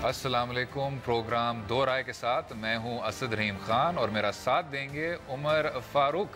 السلام علیکم. پروگرام دو رائے کے ساتھ میں ہوں اسد رحیم خان اور میرا ساتھ دیں گے عمر فاروق.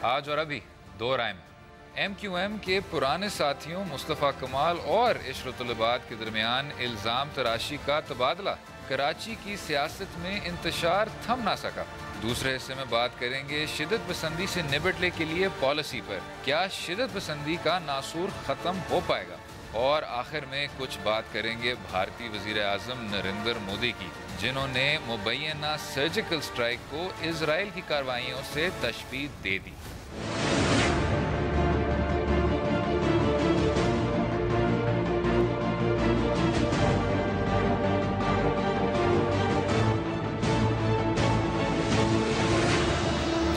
آج اور ابھی دو رائے میں ایم کیو ایم کے پرانے ساتھیوں مصطفیٰ کمال اور عشرت العباد کے درمیان الزام تراشی کا تبادلہ. کراچی کی سیاست میں انتشار تھم نہ سکا. دوسرے حصے میں بات کریں گے شدت پسندی سے نبٹنے کے لیے پالیسی پر. کیا شدت پسندی کا ناسور ختم ہو پائے گا؟ اور آخر میں کچھ بات کریں گے بھارتی وزیر اعظم نریندر مودی کی، جنہوں نے مبینہ سرجیکل سٹرائک کو اسرائیل کی کارروائیوں سے تشبیہ دے دی.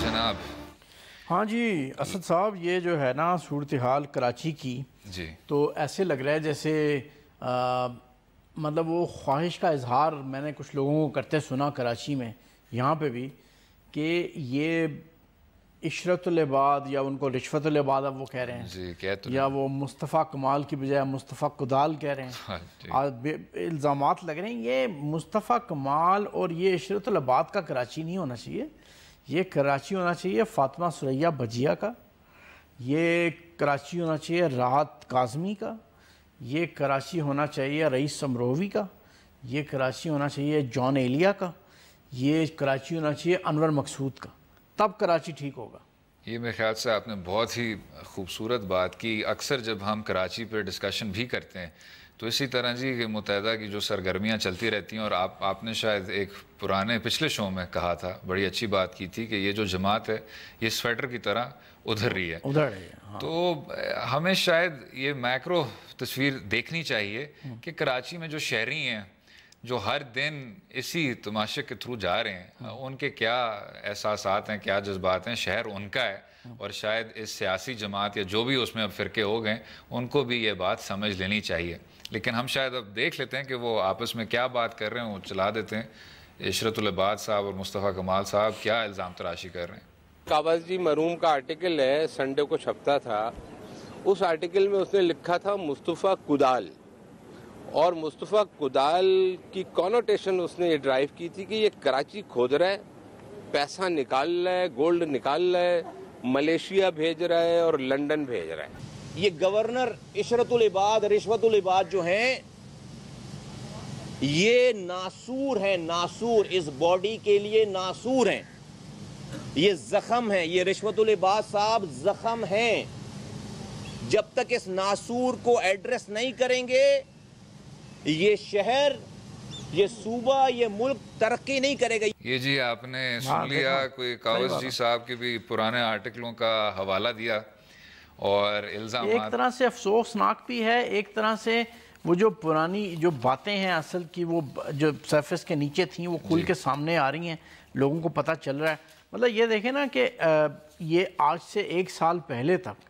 جناب. ہاں جی اسد صاحب، یہ جو ہے نا صورتحال کراچی کی، جی تو ایسے لگ رہا ہے جیسے مطلب وہ خواہش کا اظہار میں نے کچھ لوگوں کو کرتے سنا کراچی میں، یہاں پہ بھی، کہ یہ عشرت العباد یا ان کو رشوت العباد اب وہ کہہ رہے ہیں جی کہہ تو یا وہ مصطفیٰ کمال کی بجائے مصطفیٰ کدال کہہ رہے ہیں. الزامات لگ رہے ہیں. یہ مصطفیٰ کمال اور یہ عشرت العباد کا کراچی نہیں ہونا چاہیے. یہ کراچی ہونا چاہیے فاطمہ ثریا بجیا کا، یہ کراچی ہونا چاہیے راحت کاظمی کا، یہ کراچی ہونا چاہیے رئیس سمروی کا، یہ کراچی ہونا چاہیے جان ایلیا کا، یہ کراچی ہونا چاہیے انور مقصود کا. تب کراچی ٹھیک ہوگا. یہ میرے خیال سے آپ نے بہت ہی خوبصورت بات کی. اکثر جب ہم کراچی پہ ڈسکشن بھی کرتے ہیں تو اسی طرح جی کہ متحدہ کی جو سرگرمیاں چلتی رہتی ہیں، اور آپ نے شاید ایک پچھلے شو میں کہا تھا، بڑی اچھی بات کی تھی کہ یہ جو جماعت ہے یہ سویٹر کی طرح ادھر رہی ہے. ہاں. تو ہمیں شاید یہ میکرو تصویر دیکھنی چاہیے کہ کراچی میں جو شہری ہیں جو ہر دن اسی تماشے کے تھرو جا رہے ہیں، ان کے کیا احساسات ہیں، کیا جذبات ہیں. شہر ان کا ہے، اور شاید اس سیاسی جماعت یا جو بھی اس میں اب فرقے ہو گئے ان کو بھی یہ بات سمجھ لینی چاہیے. لیکن ہم شاید اب دیکھ لیتے ہیں کہ وہ آپس میں کیا بات کر رہے ہیں، وہ چلا دیتے ہیں. عشرت العباد صاحب اور مصطفیٰ کمال صاحب کیا الزام تراشی کر رہے ہیں؟ کاوز جی مرحوم کا آرٹیکل ہے، سنڈے کو چھپتا تھا. اس آرٹیکل میں اس نے لکھا تھا مصطفیٰ کدال، اور مصطفیٰ کدال کی کونوٹیشن اس نے یہ ڈرائیو کی تھی کہ یہ کراچی کھود رہا ہے، پیسہ نکال رہا ہے، گولڈ نکال رہا ہے، ملیشیا بھیج رہا ہے اور لنڈن بھیج رہا ہے. یہ گورنر عشرت العباد رشوت العباد جو ہیں یہ ناسور ہیں، ناسور اس باڈی کے لیے ناسور ہیں. یہ زخم ہیں، یہ رشوت العباد صاحب زخم ہیں. جب تک اس ناسور کو ایڈریس نہیں کریں گے یہ شہر، یہ صوبہ، یہ ملک ترقی نہیں کرے گا. یہ جی آپ نے سن لیا، کوئی کاوز جی صاحب کے بھی پرانے آرٹیکلوں کا حوالہ دیا اور الزامات. ایک طرح سے افسوسناک بھی ہے، ایک طرح سے وہ جو پرانی جو باتیں ہیں اصل کی، وہ جو سرفیس کے نیچے تھیں وہ کھل کے سامنے آ رہی ہیں، لوگوں کو پتہ چل رہا ہے. مطلب یہ دیکھیں نا کہ یہ آج سے 1 سال پہلے تک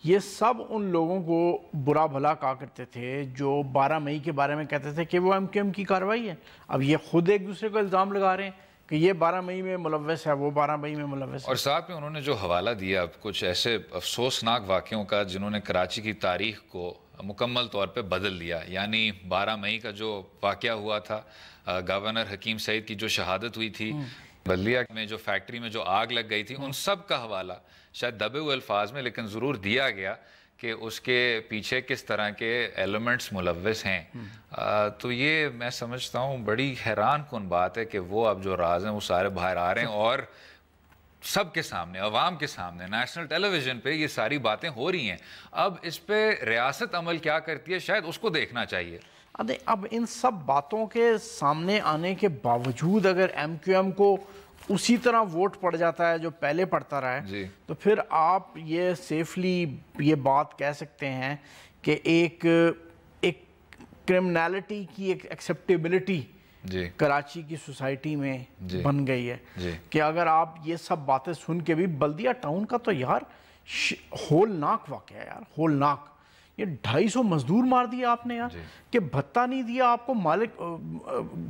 یہ سب ان لوگوں کو برا بھلا کہا کرتے تھے جو 12 مئی کے بارے میں کہتے تھے کہ وہ ایم کیو ایم کی کارروائی ہے. اب یہ خود ایک دوسرے کو الزام لگا رہے ہیں کہ یہ 12 مئی میں ملوث ہے، وہ 12 مئی میں ملوث ہے. اور ساتھ میں انہوں نے جو حوالہ دیا کچھ ایسے افسوسناک واقعوں کا جنہوں نے کراچی کی تاریخ کو مکمل طور پہ بدل دیا. یعنی 12 مئی کا جو واقعہ ہوا تھا، گورنر حکیم سعید کی جو شہادت ہوئی تھی، بلدیہ میں جو فیکٹری میں جو آگ لگ گئی تھی، ان سب کا حوالہ شاید دبے ہوئے الفاظ میں لیکن ضرور دیا گیا کہ اس کے پیچھے کس طرح کے ایلیمنٹس ملوث ہیں. تو یہ میں سمجھتا ہوں بڑی حیران کن بات ہے کہ وہ اب جو راز ہیں وہ سارے باہر آ رہے ہیں، اور سب کے سامنے، عوام کے سامنے، نیشنل ٹیلی ویژن پہ یہ ساری باتیں ہو رہی ہیں. اب اس پہ ریاست عمل کیا کرتی ہے شاید اس کو دیکھنا چاہیے. اب ان سب باتوں کے سامنے آنے کے باوجود اگر ایم کیو ایم کو اسی طرح ووٹ پڑ جاتا ہے جو پہلے پڑتا رہا ہے، تو پھر آپ یہ سیفلی یہ بات کہہ سکتے ہیں کہ ایک کرمنالٹی کی ایک ایکسیپٹیبلٹی کراچی کی سوسائٹی میں بن گئی ہے کہ اگر آپ یہ سب باتیں سن کے بھی، بلدیہ ٹاؤن کا تو یار ہولناک واقعہ ہے یار، ہولناک. یہ 250 مزدور مار دیا آپ نے یار، کہ بھتہ نہیں دیا آپ کو مالک،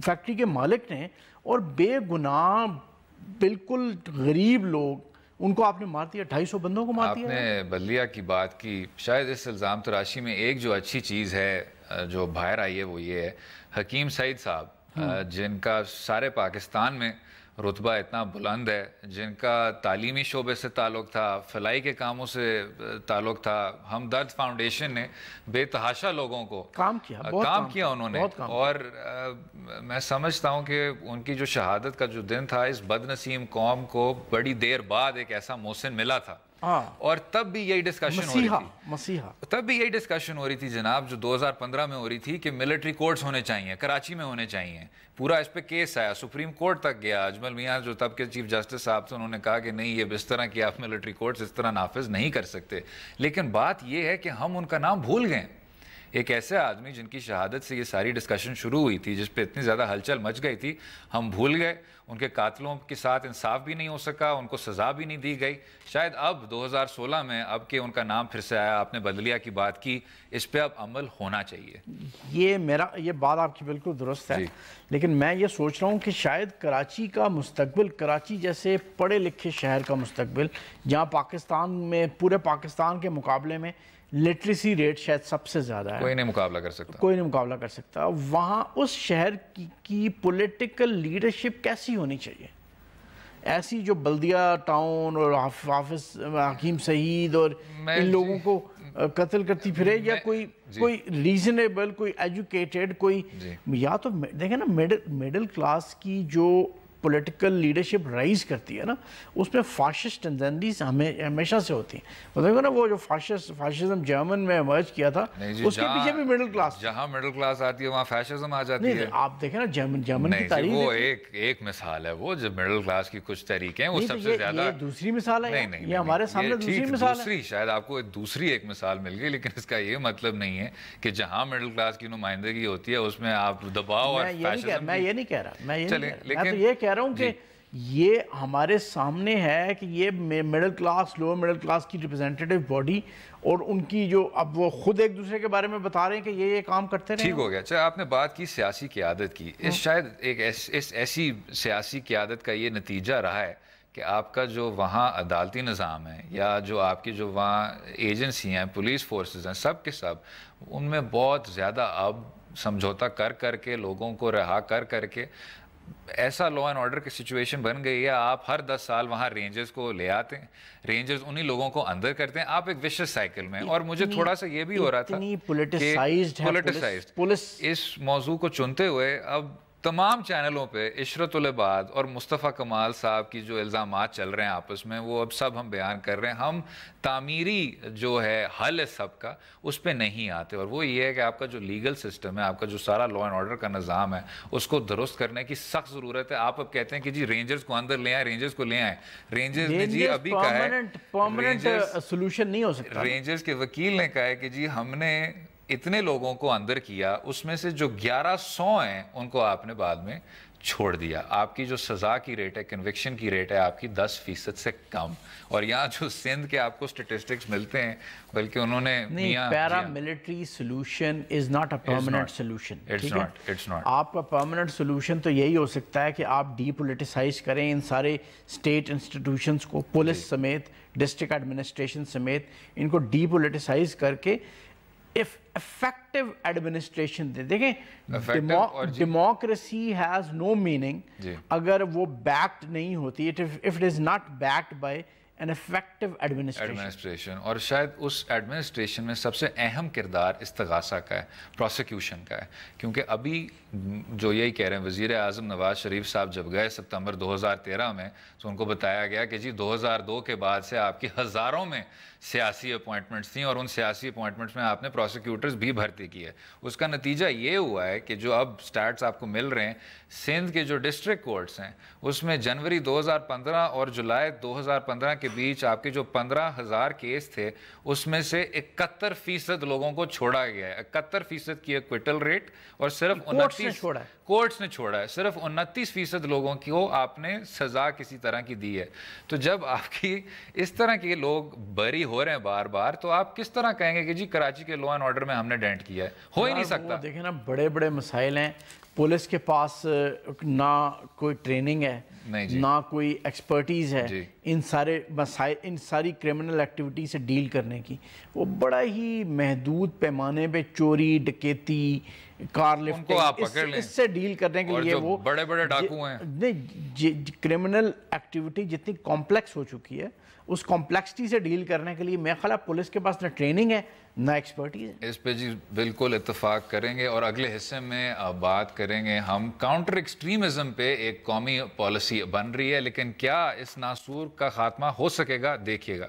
فیکٹری کے مالک نے، اور بے گناہ بالکل غریب لوگ ان کو آپ نے مار دیا، 250 بندوں کو مار دیا. آپ نے بلدیہ کی بات کی، شاید اس الزام تراشی میں ایک جو اچھی چیز ہے جو باہر آئی ہے وہ یہ ہے حکیم سعید صاحب جن کا سارے پاکستان میں رتبہ اتنا بلند ہے، جن کا تعلیمی شعبے سے تعلق تھا، فلاحی کے کاموں سے تعلق تھا، ہمدرد فاؤنڈیشن نے بے تحاشا لوگوں کو کام کیا انہوں نے، اور میں سمجھتا ہوں کہ ان کی جو شہادت کا جو دن تھا اس بد نصیب قوم کو بڑی دیر بعد ایک ایسا محسن ملا تھا، اور تب بھی یہی ڈسکشن ہو رہی تھی جناب جو 2015 میں ہو رہی تھی کہ ملٹری کورٹس ہونے چاہیے، کراچی میں ہونے چاہیے، پورا اس پہ کیس آیا، سپریم کورٹ تک گیا، اجمل میاں جو تب کے چیف جسٹس صاحب تھے انہوں نے کہا کہ نہیں یہ اس طرح کی آپ ملٹری کورٹس اس طرح نافذ نہیں کر سکتے، لیکن بات یہ ہے کہ ہم ان کا نام بھول گئے۔ ایک ایسے آدمی جن کی شہادت سے یہ ساری ڈسکشن شروع ہوئی تھی، جس پہ اتنی زیادہ ہلچل مچ گئی تھی، ہم بھول گئے، ان کے قاتلوں کے ساتھ انصاف بھی نہیں ہو سکا، ان کو سزا بھی نہیں دی گئی، شاید اب 2016 میں اب کہ ان کا نام پھر سے آیا، آپ نے بدلیہ کی بات کی، اس پہ اب عمل ہونا چاہیے۔ یہ بات آپ کی بالکل درست ہے، لیکن میں یہ سوچ رہا ہوں کہ شاید کراچی کا مستقبل، کراچی جیسے پڑھے لکھے شہر کا مستقبل، جہاں پاکستان میں پورے پاکستان کے مقابلے میں لٹریسی ریٹ شاید سب سے زیادہ ہے، کوئی نہیں مقابلہ کر سکتا، وہاں اس شہر کی پولیٹیکل لیڈرشپ کیسی ہونی چاہیے؟ ایسی جو بلدیہ ٹاؤن اور حافظ حکیم سعید اور ان لوگوں کو قتل کرتی پھرے، یا کوئی ریزنیبل، کوئی ایجوکیٹڈ، کوئی یا تو دیکھیں نا میڈل کلاس کی جو پولیٹیکل لیڈرشپ رائز کرتی ہے نا، اس میں فاشسٹ ٹینڈنسیز ہمیشہ سے ہوتی ہیں، دیکھو نا وہ جو فاشزم جرمن میں ایمرج کیا تھا اس کے پیچھے بھی میڈل کلاس، جہاں میڈل کلاس آتی ہے وہاں فاشزم آ جاتی ہے۔ آپ دیکھیں نا جرمن کی تاریخ، وہ ایک مثال ہے، وہ جو میڈل کلاس کی کچھ تحریکیں ہیں وہ سب سے زیادہ، یہ دوسری مثال ہے، یہ ہمارے سامنے دوسری مثال ہے، شاید آپ کو دوسری ایک مثال مل گئی، لیکن اس کا یہ مطلب نہیں ہے کہ جہاں میڈل کلاس کی نمائندگی ہوتی ہے اس میں آپ دباؤ اور فاشزم۔ میں یہ نہیں کہہ رہا، میں تو یہ کہہ رہا ہوں کہ یہ ہمارے سامنے ہے کہ یہ middle class, lower middle class کی ریپرزینٹیٹیو باڈی، اور ان کی جو اب وہ خود ایک دوسرے کے بارے میں بتا رہے ہیں کہ یہ کام کرتے رہے۔ ٹھیک ہو گیا، چاہے آپ نے بات کی سیاسی قیادت کی، شاید ایک ایسی سیاسی قیادت کا یہ نتیجہ رہا ہے کہ آپ کا جو وہاں عدالتی نظام ہے، یا جو آپ کی جو وہاں ایجنسی ہیں، پولیس فورسز ہیں، سب کے سب ان میں بہت زیادہ اب سمجھوتا کر کے لوگوں کو رہا کر کے ایسا لا اینڈ آرڈر کی سچویشن بن گئی ہے، آپ ہر 10 سال وہاں رینجرز کو لے آتے ہیں، رینجرز انہی لوگوں کو اندر کرتے ہیں، آپ ایک وشس سائیکل میں۔ اور مجھے تھوڑا سا یہ بھی ہو رہا تھا کہ اس موضوع کو چنتے ہوئے اب تمام چینلوں پہ عشرت العباد اور مصطفیٰ کمال صاحب کی جو الزامات چل رہے ہیں آپس میں، وہ اب سب ہم بیان کر رہے ہیں، ہم تعمیری جو ہے حل ہے سب کا اس پہ نہیں آتے، اور وہ یہ ہے کہ آپ کا جو لیگل سسٹم ہے، آپ کا جو سارا لا اینڈ آرڈر کا نظام ہے، اس کو درست کرنے کی سخت ضرورت ہے۔ آپ اب کہتے ہیں کہ جی رینجرز کو اندر لے آئیں، رینجرز کو لے آئیں، رینجرز نے جی ابھی کہا ہے پرماننٹ سولوشن نہیں ہو سکتا، رینجرز کے وکیل نے کہا ہے کہ جی ہم نے اتنے لوگوں کو اندر کیا، اس میں سے جو 1100 ہیں ان کو آپ نے بعد میں چھوڑ دیا، آپ کی جو سزا کی ریٹ ہے، کنوکشن کی ریٹ ہے آپ کی 10% سے کم، اور یہاں جو سندھ کے آپ کو سٹیٹسٹکس ملتے ہیں، بلکہ انہوں نے paramilitary solution is not a permanent solution. آپ کا پرماننٹ سولوشن تو یہی ہو سکتا ہے کہ آپ ڈی پولیٹیسائز کریں ان سارے اسٹیٹ انسٹیٹیوشنز کو، پولیس سمیت، ڈسٹرکٹ ایڈمنسٹریشن سمیت، ان کو ڈی پولیٹیسائز کر کے effective administration دے۔ دیکھیں democracy has no meaning اگر وہ backed نہیں ہوتی، if it is not backed by an effective administration، اور شاید اس ایڈمنسٹریشن میں سب سے اہم کردار استغاثہ کا ہے، پروسیکیوشن کا ہے، کیونکہ ابھی جو یہی کہہ رہے ہیں وزیر اعظم نواز شریف صاحب جب گئے ستمبر 2013 میں، تو ان کو بتایا گیا کہ جی 2002 کے بعد سے آپ کی ہزاروں میں سیاسی اپوائنٹمنٹس تھیں، اور ان سیاسی اپوائنٹمنٹس میں آپ نے پروسیکیوٹرز بھی بھرتی کی ہے۔ اس کا نتیجہ یہ ہوا ہے کہ جو اب سٹیٹس آپ کو مل رہے ہیں، سندھ کے جو ڈسٹرکٹ کورٹس ہیں اس میں جنوری 2015 اور جولائی 2015 کے بیچ آپ کے جو 15,000 کیس تھے اس میں سے 71% لوگوں کو چھوڑا گیا ہے، 71% کی ایکویٹل ریٹ، اور صرف 29 کورٹس نے چھوڑا ہے، صرف 29% لوگوں کو آپ نے سزا کسی طرح کی دی ہے۔ تو جب آپ کی اس طرح کے لوگ بری ہو رہے ہیں بار بار، تو آپ کس طرح کہیں گے کہ جی کراچی کے لا اینڈ آرڈر میں ہم نے ڈینٹ کیا ہے؟ ہو ہی نہیں سکتا۔ دیکھیں نا بڑے بڑے مسائل ہیں، پولیس کے پاس نہ کوئی ٹریننگ ہے، نہ کوئی ایکسپرٹیز ہے، ان سارے مسائل، ان ساری کرمنل ایکٹیویٹی سے ڈیل کرنے کی، وہ بڑا ہی محدود پیمانے پہ چوری، ڈکیتی، کار لفٹنگ، اس سے ڈیل کرنے کے لیے وہ بڑے بڑے ڈاکو ہیں. نہیں، کرمنل ایکٹیویٹی جتنی کمپلیکس ہو چکی ہے، اس کمپلیکسٹی سے ڈیل کرنے کے لیے میرا خیال ہے پولیس کے پاس نہ ٹریننگ ہے نہ ایکسپرٹیز ہے. اس پہ جی بالکل اتفاق کریں گے، اور اگلے حصے میں بات کریں گے ہم کاؤنٹر ایکسٹریمزم پہ. ایک قومی پالیسی بن رہی ہے، لیکن کیا اس ناسور کا خاتمہ ہو سکے گا؟ دیکھیے گا.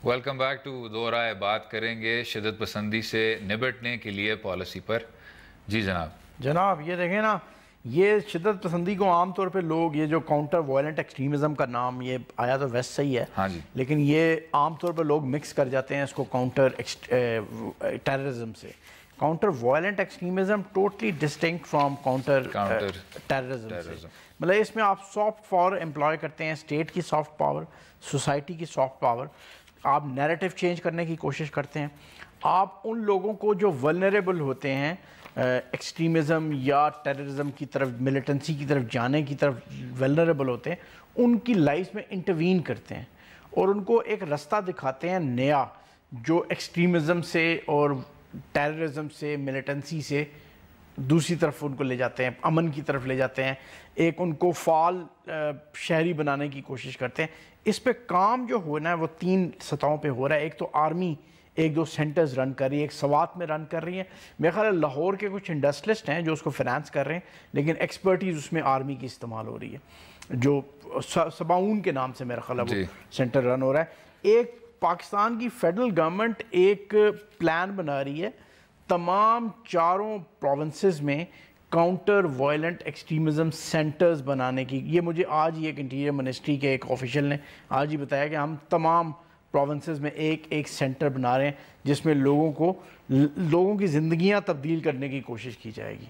ویلکم بیک ٹو دو رائے. بات کریں گے شدت پسندی سے نبٹنے کے لیے پالیسی پر. جی جناب یہ دیکھیں نا، یہ شدت پسندی کو عام طور پہ لوگ، یہ جو کاؤنٹر وائلنٹ ایکسٹریمزم کا نام یہ آیا تو ویسٹ سے ہی ہے، ہاں جی، لیکن یہ عام طور پہ لوگ مکس کر جاتے ہیں اس کو کاؤنٹر ٹیررزم سے. Counter violent extremism totally distinct from counter terrorism سے. مطلب اس میں آپ سافٹ پاور امپلائے کرتے ہیں، اسٹیٹ کی سافٹ پاور، سوسائٹی کی سافٹ پاور. آپ نیریٹو چینج کرنے کی کوشش کرتے ہیں. آپ ان لوگوں کو جو ولنریبل ہوتے ہیں ایکسٹریمزم یا ٹیررزم کی طرف، ملیٹنسی کی طرف جانے کی طرف ولنریبل ہوتے ہیں، ان کی لائف میں انٹروین کرتے ہیں اور ان کو ایک رستہ دکھاتے ہیں نیا، جو ایکسٹریمزم سے اور ٹیررزم سے، ملیٹنسی سے دوسری طرف ان کو لے جاتے ہیں، امن کی طرف لے جاتے ہیں، ایک ان کو فعال شہری بنانے کی کوشش کرتے ہیں. اس پہ کام جو ہونا ہے وہ 3 سطحوں پہ ہو رہا ہے. ایک تو آرمی 1-2 سینٹرز رن کر رہی ہے، ایک سوات میں رن کر رہی ہے. میرے خیال ہے لاہور کے کچھ انڈسٹریلسٹ ہیں جو اس کو فنانس کر رہے ہیں، لیکن ایکسپرٹیز اس میں آرمی کی استعمال ہو رہی ہے، جو سباؤن کے نام سے میرا خیال ہے وہ سینٹر رن ہو رہا ہے. ایک پاکستان کی فیڈرل گورنمنٹ ایک پلان بنا رہی ہے تمام 4 پروونسز میں کاؤنٹر وائلنٹ ایکسٹریمزم سینٹرز بنانے کی. یہ مجھے آج ہی ایک انٹیریئر منسٹری کے ایک آفیشل نے آج ہی بتایا کہ ہم تمام پروونسز میں ایک سینٹر بنا رہے ہیں جس میں لوگوں کی زندگیاں تبدیل کرنے کی کوشش کی جائے گی.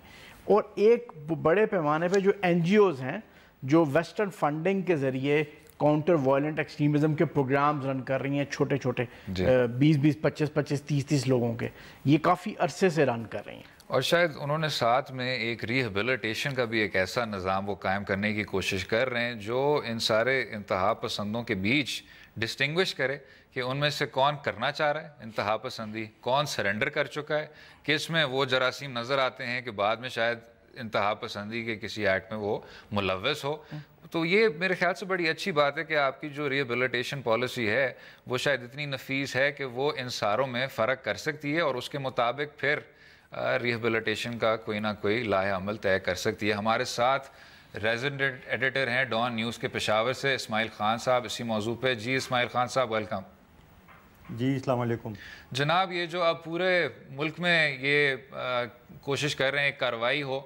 اور ایک بڑے پیمانے پہ جو این جی اوز ہیں جو ویسٹرن فنڈنگ کے ذریعے کاؤنٹر وائلنٹ ایکسٹریمزم کے پروگرامز رن کر رہی ہیں، چھوٹے چھوٹے 20-20 25-25 30-30 لوگوں کے، یہ کافی عرصے سے رن کر رہی ہیں. اور شاید انہوں نے ساتھ میں ایک ریہیبلیٹیشن کا بھی ایک ایسا نظام وہ قائم کرنے کی کوشش کر رہے ہیں جو ان سارے انتہا پسندوں کے بیچ ڈسٹنگوش کرے کہ ان میں سے کون کرنا چاہ رہا ہے انتہا پسندی، کون سرنڈر کر چکا ہے، کس میں وہ جراثیم نظر آتے ہیں کہ بعد میں شاید انتہا پسندی کے کسی ایکٹ میں وہ ملوث ہو. تو یہ میرے خیال سے بڑی اچھی بات ہے کہ آپ کی جو ریہیبلیٹیشن پالیسی ہے وہ شاید اتنی نفیس ہے کہ وہ ان ساروں میں فرق کر سکتی ہے اور اس کے مطابق پھر ریہیبلیٹیشن کا کوئی نہ کوئی لاہ عمل طے کر سکتی ہے. ہمارے ساتھ ریزیڈنٹ ایڈیٹر ہیں ڈان نیوز کے پشاور سے اسماعیل خان صاحب اسی موضوع پہ. جی اسماعیل خان صاحب ویلکم. جی السلام علیکم جناب. یہ جو اب پورے ملک میں یہ کوشش کر رہے ہیں کارروائی ہو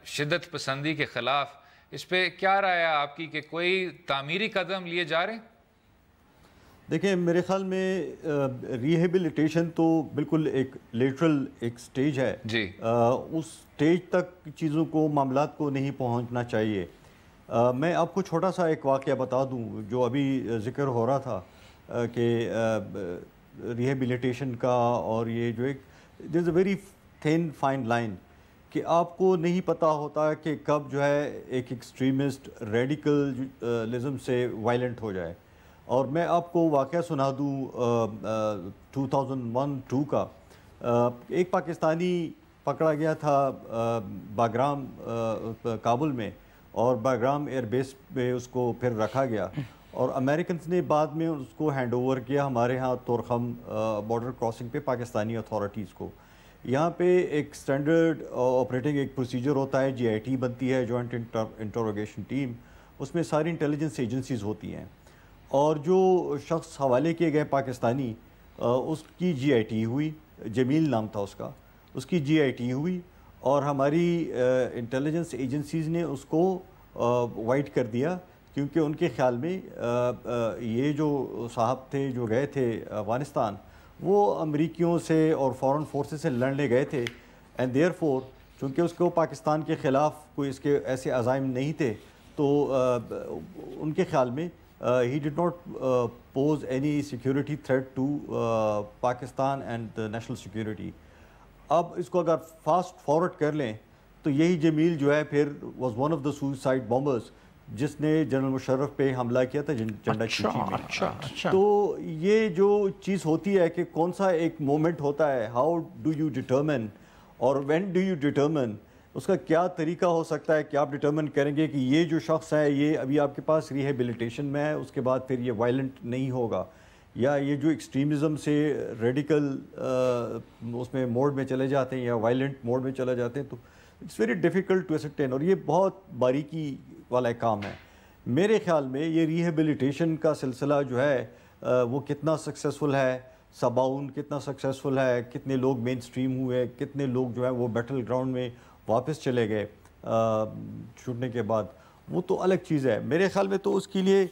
شدت پسندی کے خلاف، اس پہ کیا رائے ہے آپ کی کہ کوئی تعمیری قدم لیے جا رہے ہیں؟ دیکھیں میرے خیال میں ریہیبلیٹیشن تو بالکل ایک لیٹرل ایک سٹیج ہے جی، اس سٹیج تک چیزوں کو معاملات کو نہیں پہنچنا چاہیے. میں آپ کو چھوٹا سا ایک واقعہ بتا دوں جو ابھی ذکر ہو رہا تھا کہ ریہیبلیٹیشن کا، اور یہ جو ایک there is a very thin fine line کہ آپ کو نہیں پتہ ہوتا کہ کب جو ہے ایک ایکسٹریمسٹ ریڈیکلزم سے وائلنٹ ہو جائے. اور میں آپ کو واقعہ سنا دوں 2001-2 کا. ایک پاکستانی پکڑا گیا تھا باگرام کابل میں، اور باگرام ایئر بیس پہ اس کو پھر رکھا گیا، اور امریکنز نے بعد میں اس کو ہینڈ اوور کیا ہمارے ہاں تورخم بارڈر کراسنگ پہ پاکستانی اتھارٹیز کو. یہاں پہ ایک سٹینڈرڈ آپریٹنگ ایک پروسیجر ہوتا ہے، GIT بنتی ہے، جوائنٹ انٹروگیشن ٹیم، اس میں ساری انٹیلیجنس ایجنسیز ہوتی ہیں. اور جو شخص حوالے کیے گئے پاکستانی، اس کی GIT ہوئی، جمیل نام تھا اس کی GIT ہوئی، اور ہماری انٹیلیجنس ایجنسیز نے اس کو وائٹ کر دیا، کیونکہ ان کے خیال میں یہ جو صاحب تھے جو گئے تھے افغانستان، وہ امریکیوں سے اور فورن فورسز سے لڑنے گئے تھے، اینڈ دیئر فور چونکہ اس کو پاکستان کے خلاف کوئی اس کے ایسے عزائم نہیں تھے تو ان کے خیال میں he did not pose any security threat to Pakistan and the national security. اب اس کو اگر فاسٹ فارورڈ کر لیں تو یہی جمیل جو ہے پھر was one of the suicide bombers جس نے جنرل مشرف پہ حملہ کیا تھا جنڈا کھینچی میں. تو یہ جو چیز ہوتی ہے کہ کون سا ایک مومنٹ ہوتا ہے, how do you determine اور when do you determine, اس کا کیا طریقہ ہو سکتا ہے کہ آپ ڈٹرمن کریں گے کہ یہ جو شخص ہے یہ ابھی آپ کے پاس ریہیبلیٹیشن میں ہے, اس کے بعد پھر یہ وائلنٹ نہیں ہوگا, یا یہ جو ایکسٹریمزم سے ریڈیکل اس میں موڈ میں چلے جاتے ہیں یا وائلنٹ موڈ میں چلے جاتے ہیں. تو اٹس ویری ڈیفیکلٹ ٹو اسسٹین, اور یہ بہت باریکی والا کام ہے. میرے خیال میں یہ ریہیبلیٹیشن کا سلسلہ جو ہے وہ کتنا سکسیزفل ہے, سباؤن کتنا سکسیزفل ہے, کتنے لوگ مین اسٹریم ہوئے, کتنے لوگ جو ہے وہ بیٹل گراؤنڈ میں واپس چلے گئے چھوٹنے کے بعد, وہ تو الگ چیز ہے. میرے خیال میں تو اس کے لیے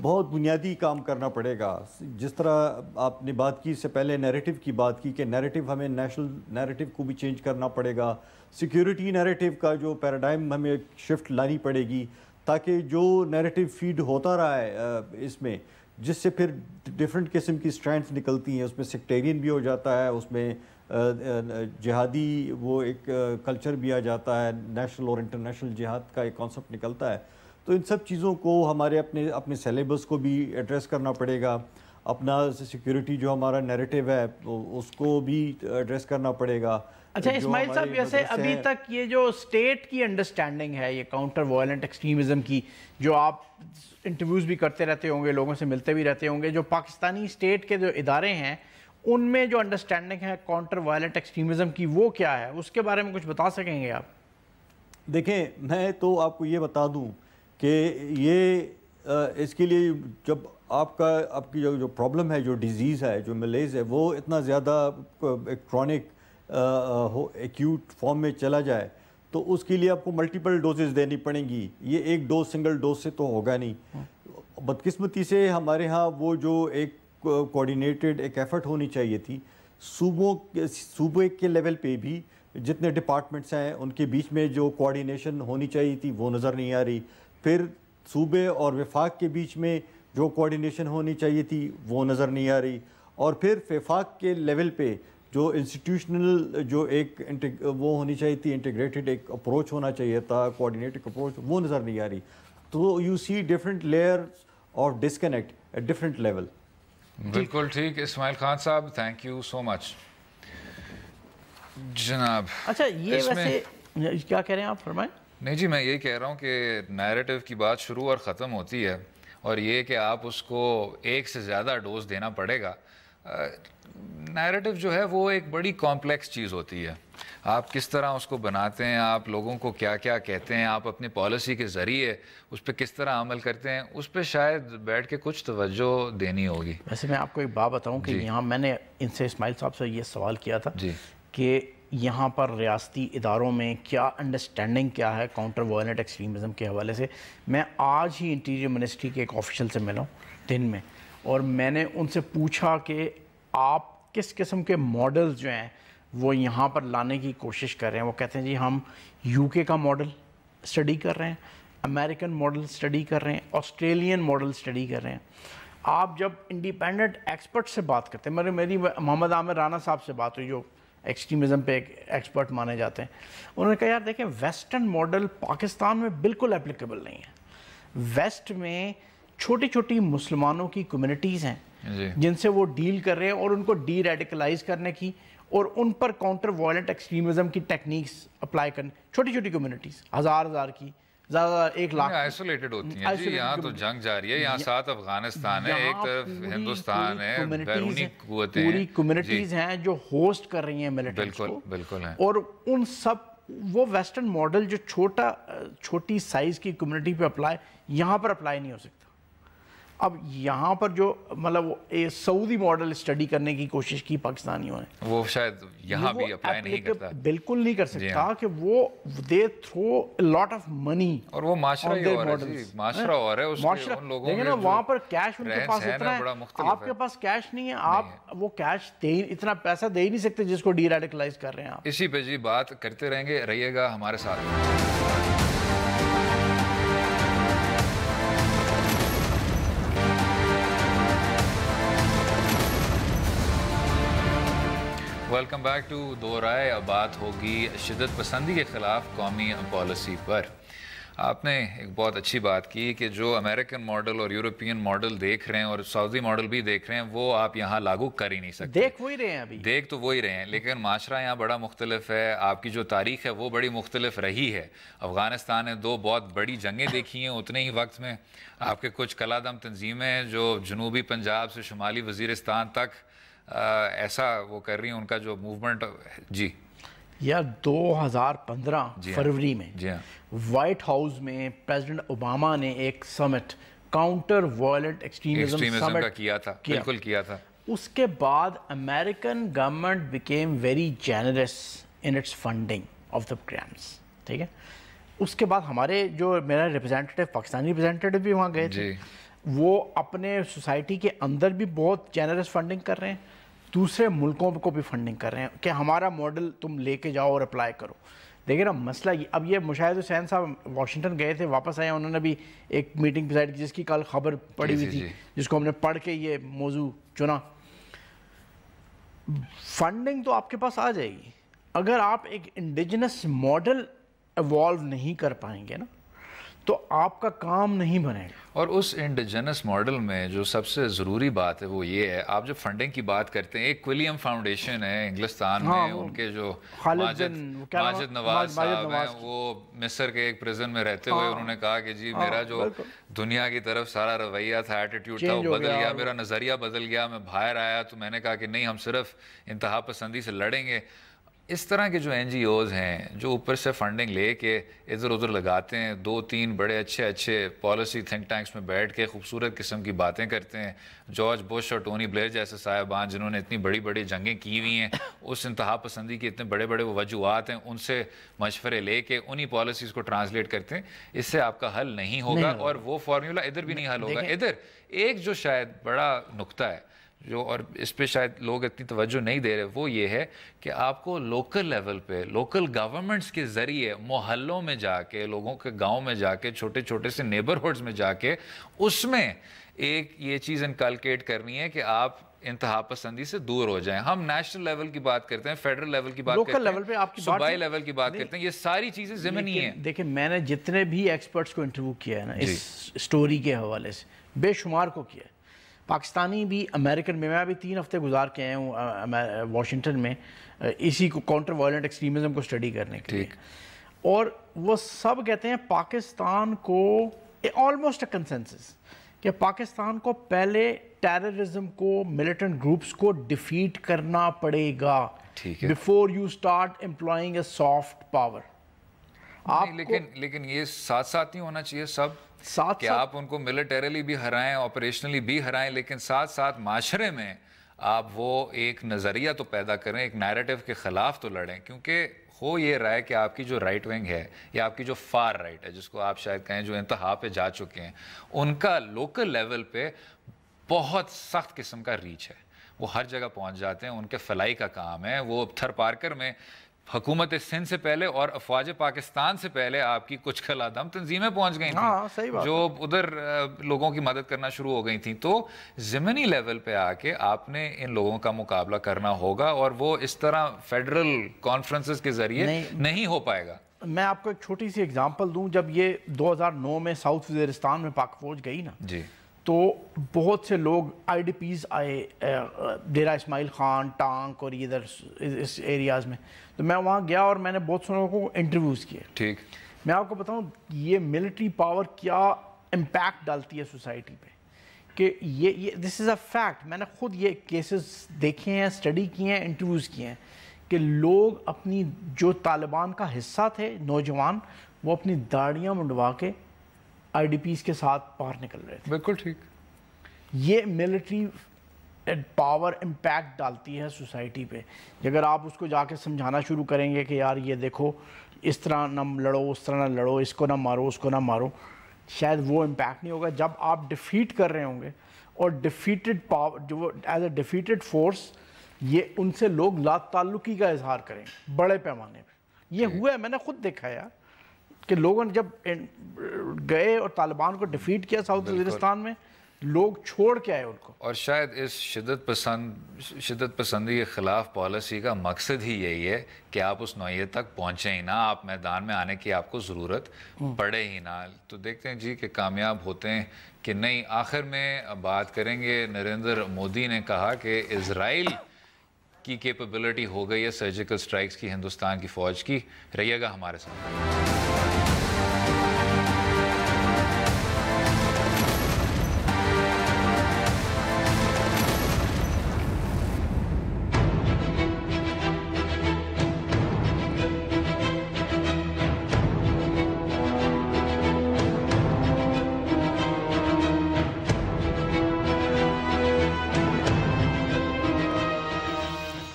بہت بنیادی کام کرنا پڑے گا. جس طرح آپ نے بات کی اس سے پہلے نیریٹو کی بات کی کہ نیریٹو ہمیں نیشنل نیریٹو کو بھی چینج کرنا پڑے گا, سیکیورٹی نیریٹو کا جو پیراڈائم ہمیں شفٹ لانی پڑے گی, تاکہ جو نیریٹو فیڈ ہوتا رہا ہے اس میں, جس سے پھر ڈفرینٹ قسم کی اسٹرینڈس نکلتی ہیں, اس میں سیکٹیرین بھی ہو جاتا ہے, اس میں جہادی وہ ایک کلچر بھی آ جاتا ہے, نیشنل اور انٹرنیشنل جہاد کا ایک کانسیپٹ نکلتا ہے. تو ان سب چیزوں کو ہمارے اپنے سیلیبس کو بھی ایڈریس کرنا پڑے گا, اپنا سیکیورٹی جو ہمارا نیریٹو ہے اس کو بھی ایڈریس کرنا پڑے گا. اچھا اسماعیل صاحب, جیسے ابھی تک یہ جو اسٹیٹ کی انڈرسٹینڈنگ ہے یہ کاؤنٹر وائلنٹ ایکسٹریمزم کی, جو آپ انٹرویوز بھی کرتے رہتے ہوں گے, لوگوں سے ملتے بھی رہتے ہوں گے, جو پاکستانی اسٹیٹ کے جو ادارے ہیں ان میں جو انڈرسٹینڈنگ ہے کاؤنٹر وائلنٹ ایکسٹریمزم کی وہ کیا ہے, اس کے بارے میں کچھ بتا سکیں گے آپ؟ دیکھیں میں تو آپ کو یہ بتا دوں کہ یہ اس کے لیے جب آپ کی جو پرابلم ہے, جو ڈیزیز ہے, جو ملیز ہے, وہ اتنا زیادہ کرونک ایکیوٹ فارم میں چلا جائے تو اس کے لیے آپ کو ملٹیپل ڈوزز دینی پڑیں گی. یہ ایک ڈوز سنگل ڈوز سے تو ہوگا نہیں. بدقسمتی سے ہمارے ہاں وہ جو ایک کوآرڈینیٹڈ ایک ایفرٹ ہونی چاہیے تھی, صوبے کے لیول پہ بھی جتنے ڈپارٹمنٹس ہیں ان کے بیچ میں جو کوآرڈینیشن ہونی چاہیے تھی وہ نظر نہیں آ رہی. پھر صوبے اور وفاق کے بیچ میں جو کوآرڈینیشن ہونی چاہیے تھی وہ نظر نہیں آ رہی. اور پھر وفاق کے لیول پہ جو انسٹیٹیوشنل جو ایک وہ ہونی چاہیے تھی, انٹیگریٹڈ ایک اپروچ ہونا چاہیے تھا, کوآرڈینیٹڈ اپروچ, وہ نظر نہیں آ رہی. تو you see different layer of disconnect at different level. بالکل ٹھیک اسماعیل خان صاحب, تھینک یو سو مچ جناب. اچھا یہ ویسے کیا کہہ رہے ہیں آپ, فرمائیں. نہیں جی, میں یہی کہہ رہا ہوں کہ نیریٹو کی بات شروع اور ختم ہوتی ہے, اور یہ کہ آپ اس کو ایک سے زیادہ ڈوز دینا پڑے گا. نیریٹو جو ہے وہ ایک بڑی کمپلیکس چیز ہوتی ہے. آپ کس طرح اس کو بناتے ہیں, آپ لوگوں کو کیا کیا کہتے ہیں, آپ اپنی پالیسی کے ذریعے اس پہ کس طرح عمل کرتے ہیں, اس پہ شاید بیٹھ کے کچھ توجہ دینی ہوگی. ویسے میں آپ کو ایک بات بتاؤں کہ یہاں میں نے ان سے اسماعیل صاحب سے یہ سوال کیا تھا کہ یہاں پر ریاستی اداروں میں کیا انڈرسٹینڈنگ کیا ہے کاؤنٹر وائلنٹ ایکسٹریمزم کے حوالے سے. میں آج ہی انٹیریئر منسٹری کے ایک آفیشل سے ملا ہوں دن میں, اور میں نے ان سے پوچھا کہ آپ کس قسم کے ماڈلز جو ہیں وہ یہاں پر لانے کی کوشش کر رہے ہیں. وہ کہتے ہیں جی ہم UK کا ماڈل اسٹڈی کر رہے ہیں, امریکن ماڈل اسٹڈی کر رہے ہیں, آسٹریلین ماڈل اسٹڈی کر رہے ہیں. آپ جب انڈیپینڈنٹ ایکسپرٹ سے بات کرتے ہیں, میری محمد عامر رانا صاحب سے بات ہوئی جو ایکسٹریمزم پہ ایک ایکسپرٹ مانے جاتے ہیں, انہوں نے کہا یار دیکھیں ویسٹرن ماڈل پاکستان میں بالکل اپلیکیبل نہیں ہے. ویسٹ میں چھوٹی چھوٹی مسلمانوں کی کمیونٹیز ہیں جن سے وہ ڈیل کر رہے ہیں, اور ان کو ڈی ریڈیکلائز کرنے کی اور ان پر کاؤنٹر وائلنٹ ایکسٹریمزم کی ٹیکنیکس اپلائی کرنے. چھوٹی چھوٹی کمیونٹیز ہزار کی, زیادہ 1 لاکھ آئسولیٹڈ ہوتی ہیں جی. یہاں تو جنگ جاری ہے, یہاں ساتھ افغانستان ہے, ایک طرف ہندوستان ہے, بیرونی قوتیں پوری کمیونٹیز ہیں جو ہوسٹ کر رہی ہیں ملٹریز کو. بالکل ہیں. اور ان سب وہ ویسٹرن ماڈل جو چھوٹی سائز کی کمیونٹی پہ یہاں پر اپلائی نہیں ہو سکتا. اب یہاں پر جو مطلب سعودی ماڈل اسٹڈی کرنے کی کوشش کی پاکستانیوں نے, وہ شاید یہاں بھی اپلائی نہیں کرتا, بالکل نہیں کر سکتا کہ وہ دے تھرو لاٹ آف منی, اور وہ معاشرہ ہی اور ہے, معاشرہ اور ہے اس کے ان لوگوں کے, وہاں پر کیش ان کے پاس اتنا ہے, آپ کے پاس کیش نہیں ہے, آپ وہ کیش اتنا پیسہ دے ہی نہیں سکتے جس کو ڈی ریڈیکلائز کر رہے ہیں آپ. اسی پہ جی بات کرتے رہیں گے, رہیے گا ہمارے ساتھ. ویلکم بیک ٹو دو رائے. اب بات ہوگی شدت پسندی کے خلاف قومی پالیسی پر. آپ نے ایک بہت اچھی بات کی کہ جو امریکن ماڈل اور یورپین ماڈل دیکھ رہے ہیں اور سعودی ماڈل بھی دیکھ رہے ہیں, وہ آپ یہاں لاگو کر ہی نہیں سکتے. دیکھ وہی رہے ہیں ابھی, دیکھ تو وہی رہے ہیں, لیکن معاشرہ یہاں بڑا مختلف ہے. آپ کی جو تاریخ ہے وہ بڑی مختلف رہی ہے. افغانستان نے 2 بہت بڑی جنگیں دیکھی ہیں اتنے ہی وقت میں. آپ کے کچھ کلادم تنظیمیں جو جنوبی پنجاب سے شمالی وزیرستان تک ایسا وہ کر رہی ہیں, ان کا جو موومنٹ. جی یا 2015 فروری میں وائٹ ہاؤس میں پریزیڈنٹ اوباما نے ایک summit counter violent extremism summit کا کیا تھا, بالکل کیا تھا. اس کے بعد American government became very generous in its funding of the programs. ٹھیک ہے, اس کے بعد ہمارے جو میرا ریپرزینٹیٹیو پاکستانی ریپرزینٹیٹیو بھی وہاں گئے تھے, وہ اپنے سوسائٹی کے اندر بھی بہت جینرس فنڈنگ کر رہے ہیں, دوسرے ملکوں کو بھی فنڈنگ کر رہے ہیں کہ ہمارا ماڈل تم لے کے جاؤ اور اپلائی کرو. دیکھیں نا مسئلہ یہ, اب یہ مشاہد حسین صاحب واشنگٹن گئے تھے, واپس آئے, انہوں نے بھی ایک میٹنگ پریزائڈ کی جس کی کل خبر پڑی ہوئی تھی, جس کو ہم نے پڑھ کے یہ موضوع چنا. فنڈنگ تو آپ کے پاس آ جائے گی, اگر آپ ایک انڈیجنس ماڈل ایوالو نہیں کر پائیں گے نا تو آپ کا کام نہیں بنے گا. اور اس انڈیجنس ماڈل میں جو سب سے ضروری بات ہے وہ یہ ہے, آپ جب فنڈنگ کی بات کرتے ہیں, ایک کوئلیم فاؤنڈیشن ہے انگلستان میں, ان کے جو ماجد نواز صاحب ہیں, وہ مصر کے ایک پریزن میں رہتے ہوئے انہوں نے کہا کہ جی میرا جو دنیا کی طرف سارا رویہ تھا, ایٹیٹیوڈ تھا, وہ بدل گیا, میرا نظریہ بدل گیا. میں باہر آیا تو میں نے کہا کہ نہیں, ہم صرف انتہا پسندی سے لڑیں گے. اس طرح کے جو این جی اوز ہیں جو اوپر سے فنڈنگ لے کے ادھر ادھر لگاتے ہیں, 2-3 بڑے اچھے پالیسی تھنک ٹینکس میں بیٹھ کے خوبصورت قسم کی باتیں کرتے ہیں. جارج بش اور ٹونی بلیئر جیسے صاحبان جنہوں نے اتنی بڑی بڑی جنگیں کی ہوئی ہیں, اس انتہا پسندی کے اتنے بڑے بڑے وجوہات ہیں, ان سے مشورے لے کے انہی پالیسیز کو ٹرانسلیٹ کرتے ہیں. اس سے آپ کا حل نہیں ہوگا, اور وہ فارمولا ادھر بھی نہیں حل ہوگا. ادھر ایک جو شاید بڑا نقطہ ہے جو, اور اس پہ شاید لوگ اتنی توجہ نہیں دے رہے, وہ یہ ہے کہ آپ کو لوکل لیول پہ لوکل گورنمنٹس کے ذریعے محلوں میں جا کے, لوگوں کے گاؤں میں جا کے, چھوٹے چھوٹے سے نیبرہڈز میں جا کے, اس میں ایک یہ چیز انکلکیٹ کرنی ہے کہ آپ انتہا پسندی سے دور ہو جائیں. ہم نیشنل لیول کی بات کرتے ہیں, فیڈرل لیول کی بات کرتے ہیں, صوبائی لیول کی بات کرتے ہیں, یہ ساری چیزیں ضمنی ہیں. دیکھیں میں نے جتنے بھی ایکسپرٹس کو انٹرویو کیا ہے نا اس سٹوری کے حوالے سے, بے شمار کو کیا ہے, پاکستانی بھی, امریکن میں ابھی 3 ہفتے گزار کے آیا ہوں واشنگٹن میں اسی کو کاؤنٹر وائلنٹ ایکسٹریمزم کو اسٹڈی کرنے کے لیے, اور وہ سب کہتے ہیں پاکستان کو آلموسٹ اے کنسنسس کہ پاکستان کو پہلے ٹیررزم کو, ملیٹنٹ گروپس کو ڈیفیٹ کرنا پڑے گا before you start employing a soft power. لیکن یہ ساتھ ساتھ نہیں ہونا چاہیے سب, کہ آپ ان کو ملیٹریلی بھی ہرائیں, آپریشنلی بھی ہرائیں, لیکن ساتھ ساتھ معاشرے میں آپ وہ ایک نظریہ تو پیدا کریں, ایک نیریٹو کے خلاف تو لڑیں. کیونکہ ہو یہ رہا ہے کہ آپ کی جو رائٹ ونگ ہے یا آپ کی جو فار رائٹ ہے, جس کو آپ شاید کہیں جو انتہا پہ جا چکے ہیں, ان کا لوکل لیول پہ بہت سخت قسم کا ریچ ہے. وہ ہر جگہ پہنچ جاتے ہیں, ان کے فلائی کا کام ہے. وہ تھر پارکر میں حکومت سندھ سے پہلے اور افواج پاکستان سے پہلے آپ کی کچھ خلادم تنظیمیں پہنچ گئی تھیں جو ادھر لوگوں کی مدد کرنا شروع ہو گئی تھیں. تو ضمنی لیول پہ آ کے آپ نے ان لوگوں کا مقابلہ کرنا ہوگا, اور وہ اس طرح فیڈرل کانفرنسز کے ذریعے نہیں ہو پائے گا. میں آپ کو ایک چھوٹی سی اگزامپل دوں, جب یہ 2009 میں ساؤتھ وزیرستان میں پاک فوج گئی نا, تو بہت سے لوگ آئی ڈی پیز آئے, ڈیرہ اسماعیل خان, ٹانک اور ادھر اس ایریاز میں. تو میں وہاں گیا اور میں نے بہت سے لوگوں کو انٹرویوز کیے. ٹھیک, میں آپ کو بتاؤں یہ ملٹری پاور کیا امپیکٹ ڈالتی ہے سوسائٹی پہ, کہ یہ دس از اے فیکٹ. میں نے خود یہ کیسز دیکھے ہیں, اسٹڈی کیے ہیں, انٹرویوز کیے ہیں, کہ لوگ اپنی جو طالبان کا حصہ تھے نوجوان, وہ اپنی داڑیاں منڈوا کے آئی ڈی پیز کے ساتھ باہر نکل رہے تھے. بالکل ٹھیک. یہ ملٹری پاور امپیکٹ ڈالتی ہے سوسائٹی پہ. اگر آپ اس کو جا کے سمجھانا شروع کریں گے کہ یار یہ دیکھو اس طرح نہ لڑو, اس طرح نہ لڑو, اس کو نہ مارو, اس کو نہ مارو, شاید وہ امپیکٹ نہیں ہوگا. جب آپ ڈیفیٹ کر رہے ہوں گے اور ڈیفیٹڈ پاور جو ایز اے ڈیفیٹڈ فورس, یہ ان سے لوگ لا تعلقی کا اظہار کریں گے بڑے پیمانے پہ. یہ ہوا ہے, میں نے خود دیکھا یار کہ لوگوں نے جب گئے اور طالبان کو ڈیفیٹ کیا ساؤتھ وزیرستان میں, لوگ چھوڑ کے آئے ان کو. اور شاید اس شدت پسندی کے خلاف پالیسی کا مقصد ہی یہی ہے کہ آپ اس نوعیت تک پہنچیں ہی نہ, آپ میدان میں آنے کی آپ کو ضرورت پڑے ہی نہ. تو دیکھتے ہیں جی کہ کامیاب ہوتے ہیں کہ نہیں. آخر میں بات کریں گے, نریندر مودی نے کہا کہ اسرائیل کی کیپیبلٹی ہو گئی ہے سرجیکل سٹرائکس کی ہندوستان کی فوج کی. رہیے گا ہمارے ساتھ.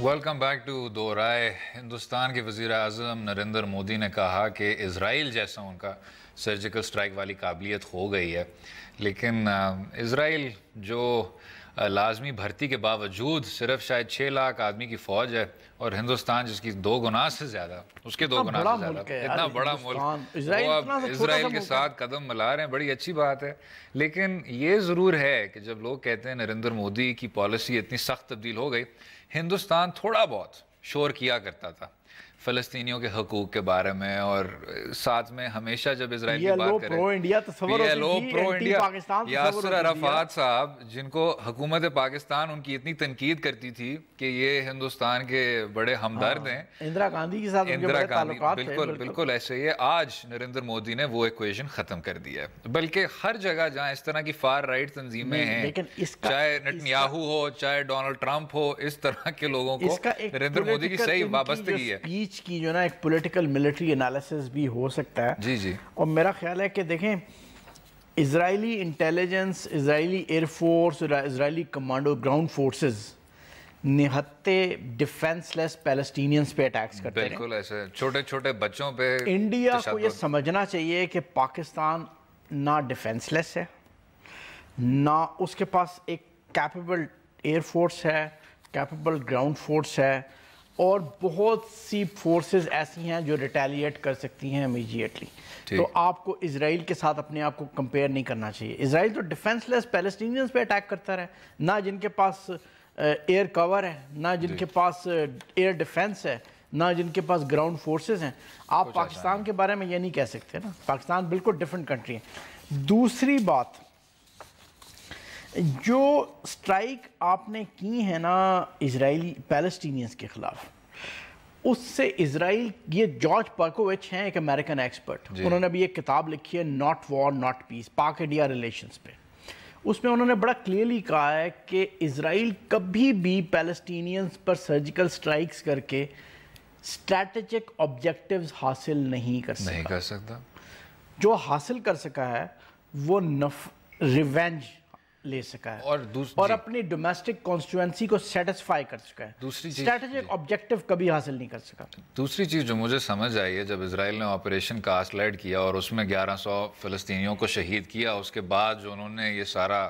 ویلکم بیک ٹو دو رائے. ہندوستان کے وزیر اعظم نریندر مودی نے کہا کہ اسرائیل جیسا ان کا سرجیکل سٹرائک والی قابلیت ہو گئی ہے, لیکن اسرائیل جو لازمی بھرتی کے باوجود صرف شاید 6 لاکھ آدمی کی فوج ہے, اور ہندوستان جس کی 2 گنا سے زیادہ, اس کے 2 گنا سے زیادہ, اتنا بڑا ملک, وہ اب اسرائیل کے ساتھ قدم ملا رہے ہیں. بڑی اچھی بات ہے. لیکن یہ ضرور ہے کہ جب لوگ کہتے ہیں نریندر مودی کی پالیسی اتنی سخت تبدیل ہو گئی, ہندوستان تھوڑا بہت شور کیا کرتا تھا فلسطینیوں کے حقوق کے بارے میں, اور ساتھ میں ہمیشہ جب اسرائیل کی بات کریں پرو انڈیا تصور ہوتی تھی, یاسر عرفات صاحب جن کو حکومت پاکستان ان کی اتنی تنقید کرتی تھی کہ یہ ہندوستان کے بڑے ہمدرد ہیں, اندرا گاندھی کے ساتھ بالکل ایسے ہی ہے. آج نریندر مودی نے وہ ایکویشن ختم کر دیا ہے, بلکہ ہر جگہ جہاں اس طرح کی فار رائٹ تنظیمیں ہیں, چاہے نیتنیاہو ہو چاہے ڈونلڈ ٹرمپ ہو, اس طرح کے لوگوں کو نریندر مودی کی صحیح وابستگی ہے. کی جو نا ایک پولیٹیکل ملٹری انالیسس بھی ہو سکتا ہے. جی جی. اور میرا خیال ہے کہ دیکھیں اسرائیلی انٹیلیجنس, اسرائیلی ایئر فورس, اسرائیلی کمانڈو گراؤنڈ فورسز نہتے ڈیفینس لیس پیلسٹینینز پہ اٹیکس کرتے ہیں. بالکل ایسے چھوٹے چھوٹے بچوں پہ. انڈیا کو یہ سمجھنا چاہیے کہ پاکستان نہ ڈیفینس لیس ہے, نہ اس کے پاس ایک کیپیبل ایئر فورس ہے, کیپیبل گراؤنڈ فورس ہے, اور بہت سی فورسز ایسی ہیں جو ریٹیلیٹ کر سکتی ہیں امیجیٹلی. تو آپ کو اسرائیل کے ساتھ اپنے آپ کو کمپیئر نہیں کرنا چاہیے. اسرائیل تو ڈیفینس لیس پیلسٹینینز پہ اٹیک کرتا رہے, نہ جن کے پاس ایئر کور ہے, نہ جن کے پاس ایئر ڈیفینس ہے, نہ جن کے پاس گراؤنڈ فورسز ہیں. آپ پاکستان کے بارے میں یہ نہیں کہہ سکتے نا, پاکستان بالکل ڈیفرنٹ کنٹری ہے. دوسری بات, جو سٹرائک آپ نے کی ہے نا اسرائیلی پیلسٹینینز کے خلاف, اس سے اسرائیل, یہ جارج پرکووچ ہیں ایک امریکن ایکسپرٹ, انہوں نے بھی ایک کتاب لکھی ہے ناٹ وار ناٹ پیس, پاک انڈیا ریلیشنز پہ. اس میں انہوں نے بڑا کلیئرلی کہا ہے کہ اسرائیل کبھی بھی پیلسٹینینز پر سرجیکل سٹرائکس کر کے اسٹریٹجک آبجیکٹیوز حاصل نہیں کر سکتا. جو حاصل کر سکا ہے وہ ریونج لے سکا ہے, اور اپنی ڈومیسٹک کانسٹیٹوئنسی کو سیٹسفائی کر سکا ہے. دوسری چیز, اسٹریٹجک آبجیکٹیو کبھی حاصل نہیں کر سکا. دوسری چیز جو مجھے سمجھ آئی ہے, جب اسرائیل نے آپریشن کاسٹ لائٹ کیا اور اس میں 1100 فلسطینیوں کو شہید کیا, اس کے بعد جو انہوں نے یہ سارا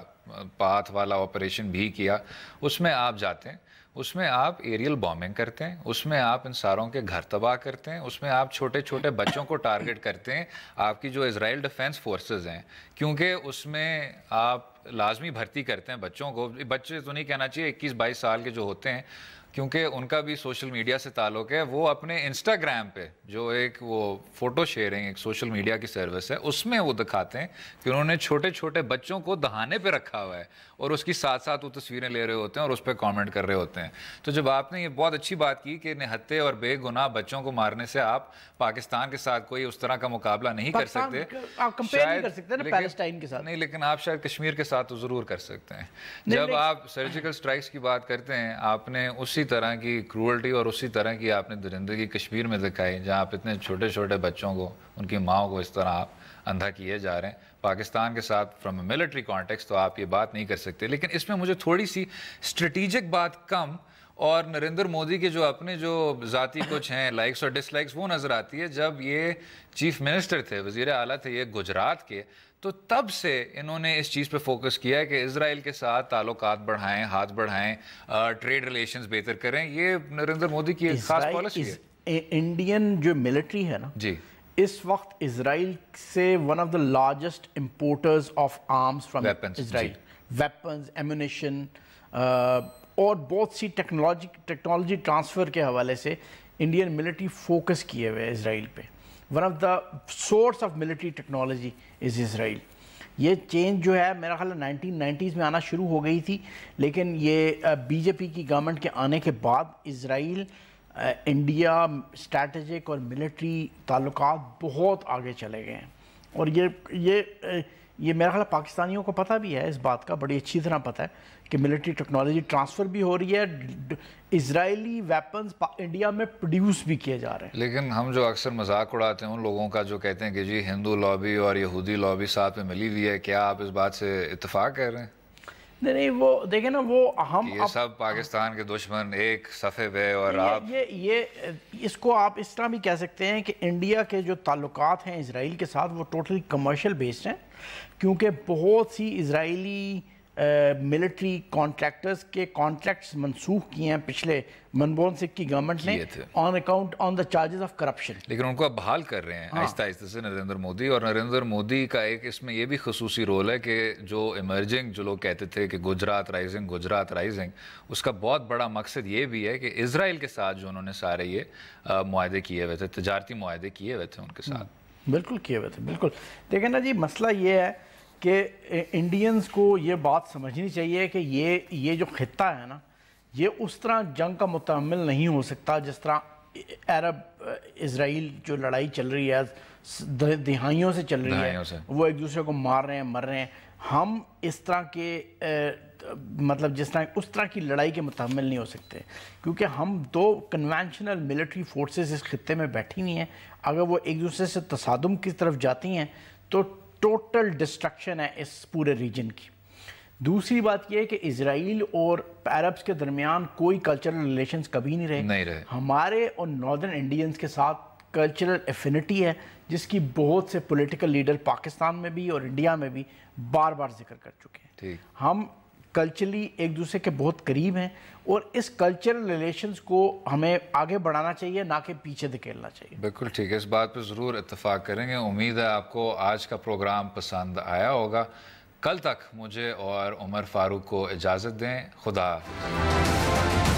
پاتھ والا آپریشن بھی کیا, اس میں آپ جاتے ہیں, اس میں آپ ایریل بامبنگ کرتے ہیں, اس میں آپ ان ساروں کے گھر تباہ کرتے ہیں, اس میں آپ چھوٹے چھوٹے بچوں کو ٹارگٹ کرتے ہیں, آپ کی جو اسرائیل ڈیفینس فورسز ہیں, کیونکہ اس میں آپ لازمی بھرتی کرتے ہیں بچوں کو. بچے تو نہیں کہنا چاہیے, 21-22 سال کے جو ہوتے ہیں, کیونکہ ان کا بھی سوشل میڈیا سے تعلق ہے. وہ اپنے انسٹاگرام پہ جو ایک وہ فوٹو شیئرنگ ایک سوشل میڈیا کی سروس ہے, اس میں وہ دکھاتے ہیں کہ انہوں نے چھوٹے چھوٹے بچوں کو دہانے پہ رکھا ہوا ہے, اور اس کی ساتھ ساتھ وہ تصویریں لے رہے ہوتے ہیں اور اس پہ کامنٹ کر رہے ہوتے ہیں. تو جب آپ نے یہ بہت اچھی بات کی کہ نہتے اور بے گناہ بچوں کو مارنے سے آپ پاکستان کے ساتھ کوئی اس طرح کا مقابلہ نہیں کر سکتے, نہیں, لیکن آپ شاید کشمیر کے ساتھ تو ضرور کر سکتے ہیں. جب آپ سرجیکل سٹرائکس کی بات کرتے ہیں, آپ نے اسی اسی طرح کی کروئلٹی اور اسی طرح کی آپ نے درندگی کشمیر میں دکھائی، جہاں آپ اتنے چھوٹے چھوٹے بچوں کو، ان کی ماؤں کو اس طرح آپ اندھا کیے جا رہے ہیں۔ پاکستان کے ساتھ فرام اے ملٹری کانٹیکسٹ تو آپ یہ بات نہیں کر سکتے، لیکن اس میں مجھے تھوڑی سی اسٹریٹجک بات کم اور نریندر مودی کے جو اپنے جو ذاتی کچھ ہیں لائکس اور ڈس لائکس وہ نظر آتی ہے۔ جب یہ چیف منسٹر تھے، وزیر اعلیٰ تھے یہ گجرات کے، تو تب سے انہوں نے اس چیز پہ فوکس کیا ہے کہ اسرائیل کے ساتھ تعلقات بڑھائیں، ہاتھ بڑھائیں، ٹریڈ ریلیشنز بہتر کریں۔ یہ نریندر مودی کی ایک خاص پالیسی ہے۔ انڈین جو ملٹری ہے نا جی، اس وقت اسرائیل سے one of the largest importers of arms from Israel, weapons, ammunition اور بہت سی ٹیکنالوجی ٹرانسفر کے حوالے سے انڈین ملٹری فوکس کیے ہوئے اسرائیل پہ۔ One of the source of military technology is Israel. یہ چینج جو ہے میرا خیال ہے 1990s میں آنا شروع ہو گئی تھی، لیکن یہ بی جے پی کی گورنمنٹ کے آنے کے بعد اسرائیل انڈیا اسٹریٹجک اور ملٹری تعلقات بہت آگے چلے گئے ہیں۔ اور یہ میرا خیال ہے پاکستانیوں کو پتہ بھی ہے اس بات کا، بڑی اچھی طرح پتہ ہے کہ ملٹری ٹیکنالوجی ٹرانسفر بھی ہو رہی ہے، اسرائیلی ویپنز انڈیا میں پروڈیوس بھی کیے جا رہے ہیں۔ لیکن ہم جو اکثر مذاق اڑاتے ہیں ان لوگوں کا جو کہتے ہیں کہ جی ہندو لابی اور یہودی لابی ساتھ میں ملی ہوئی ہے، کیا آپ اس بات سے اتفاق کر رہے ہیں؟ نہیں وہ دیکھیں نا، وہ ہم یہ سب پاکستان کے دشمن ایک صفحے پہ، اور آپ یہ اس کو آپ اس طرح بھی کہہ سکتے ہیں کہ انڈیا کے جو تعلقات ہیں اسرائیل کے ساتھ وہ ٹوٹلی کمرشل بیسڈ ہیں، کیونکہ بہت سی اسرائیلی ملٹری کانٹریکٹرز کے کانٹریکٹس منسوخ کیے ہیں پچھلے منموہن سنگھ کی گورنمنٹ نے on account on the charges of corruption, لیکن ان کو اب بحال کر رہے ہیں آہستہ آہستہ سے نریندر مودی۔ اور نریندر مودی کا ایک اس میں یہ بھی خصوصی رول ہے کہ جو ایمرجنگ جو لوگ کہتے تھے کہ گجرات رائزنگ، اس کا بہت بڑا مقصد یہ بھی ہے کہ اسرائیل کے ساتھ جو انہوں نے سارے یہ معاہدے کیے ہوئے تھے، تجارتی معاہدے کیے ہوئے تھے ان کے ساتھ۔ بالکل کیے ہوئے تھے، بالکل۔ دیکھیں نا جی، مسئلہ یہ ہے کہ انڈینز کو یہ بات سمجھنی چاہیے کہ یہ جو خطہ ہے نا، یہ اس طرح جنگ کا متحمل نہیں ہو سکتا جس طرح عرب اسرائیل جو لڑائی چل رہی ہے، دہائیوں سے چل رہی ہے، وہ ایک دوسرے کو مار رہے ہیں، مر رہے ہیں۔ ہم اس طرح کے مطلب اس طرح کی لڑائی کے متحمل نہیں ہو سکتے، کیونکہ ہم دو کنونشنل ملٹری فورسز اس خطے میں بیٹھی ہوئی ہیں، اگر وہ ایک دوسرے سے تصادم کی طرف جاتی ہیں تو ٹوٹل ڈسٹرکشن ہے اس پورے ریجن کی۔ دوسری بات یہ ہے کہ اسرائیل اور عربز کے درمیان کوئی کلچرل ریلیشنز کبھی نہیں رہے۔ ہمارے اور ناردرن انڈینز کے ساتھ کلچرل ایفینٹی ہے، جس کی بہت سے پولیٹیکل لیڈر پاکستان میں بھی اور انڈیا میں بھی بار بار ذکر کر چکے ہیں۔ ہم کلچرلی ایک دوسرے کے بہت قریب ہیں، اور اس کلچرل ریلیشنز کو ہمیں آگے بڑھانا چاہیے، نہ کہ پیچھے دھکیلنا چاہیے۔ بالکل ٹھیک ہے، اس بات پہ ضرور اتفاق کریں گے۔ امید ہے آپ کو آج کا پروگرام پسند آیا ہوگا۔ کل تک مجھے اور عمر فاروق کو اجازت دیں۔ خدا حافظ۔